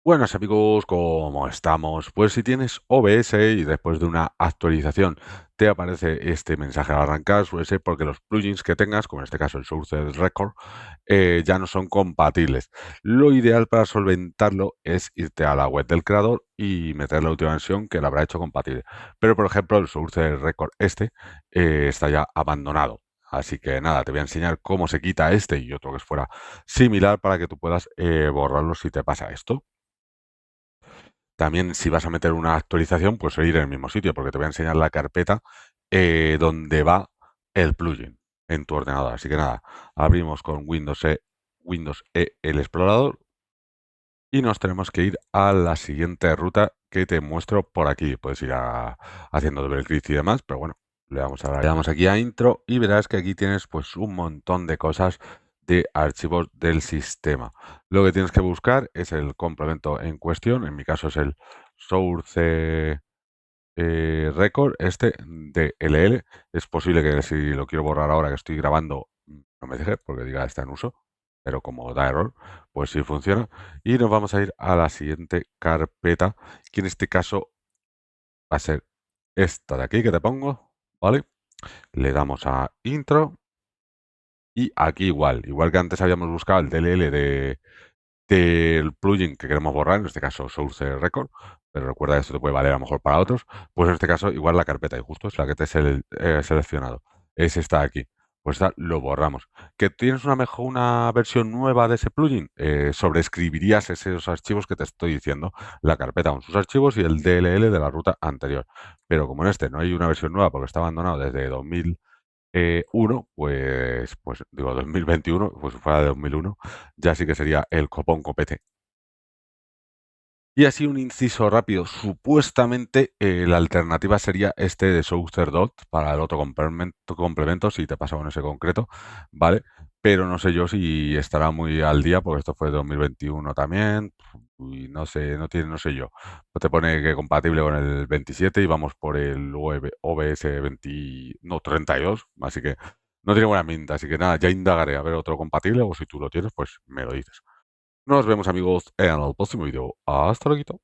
Buenas amigos, ¿cómo estamos? Pues si tienes OBS y después de una actualización te aparece este mensaje al arrancar, suele ser porque los plugins que tengas, como en este caso el Source Record, ya no son compatibles. Lo ideal para solventarlo es irte a la web del creador y meter la última versión que la habrá hecho compatible. Pero por ejemplo el Source Record está ya abandonado. Así que nada, te voy a enseñar cómo se quita este y otro que fuera similar para que tú puedas borrarlo si te pasa esto. También si vas a meter una actualización, pues ir en el mismo sitio, porque te voy a enseñar la carpeta donde va el plugin en tu ordenador. Así que nada, abrimos con Windows E el explorador y nos tenemos que ir a la siguiente ruta que te muestro por aquí. Puedes ir haciendo doble clic y demás, pero bueno, le damos aquí a intro y verás que aquí tienes pues un montón de cosas de archivos del sistema. Lo que tienes que buscar es el complemento en cuestión, en mi caso es el Source Record, este de LL. Es posible que si lo quiero borrar ahora que estoy grabando, no me deje porque diga está en uso, pero como da error, pues sí funciona. Y nos vamos a ir a la siguiente carpeta, que en este caso va a ser esta de aquí que te pongo, ¿vale? Le damos a intro y aquí igual que antes habíamos buscado el DLL del plugin que queremos borrar, en este caso Source Record, pero recuerda que esto te puede valer a lo mejor para otros, pues en este caso igual la carpeta, y justo es la que te he seleccionado, es esta de aquí. Pues esta lo borramos. ¿Que tienes una versión nueva de ese plugin? Sobreescribirías esos archivos que te estoy diciendo, la carpeta con sus archivos y el DLL de la ruta anterior. Pero como en este no hay una versión nueva porque está abandonado desde 2001, pues digo 2021, pues si fuera de 2001, ya sí que sería el copón copete. Y así un inciso rápido, supuestamente la alternativa sería este de Source para el otro complemento, si te pasa con ese concreto, ¿vale? Pero no sé yo si estará muy al día, porque esto fue de 2021 también, y no sé, no sé yo. Te pone que compatible con el 27 y vamos por el OBS 20, no, 32, así que no tiene buena pinta, así que nada, ya indagaré a ver otro compatible, o si tú lo tienes, pues me lo dices. Nos vemos amigos en el próximo video. Hasta luego.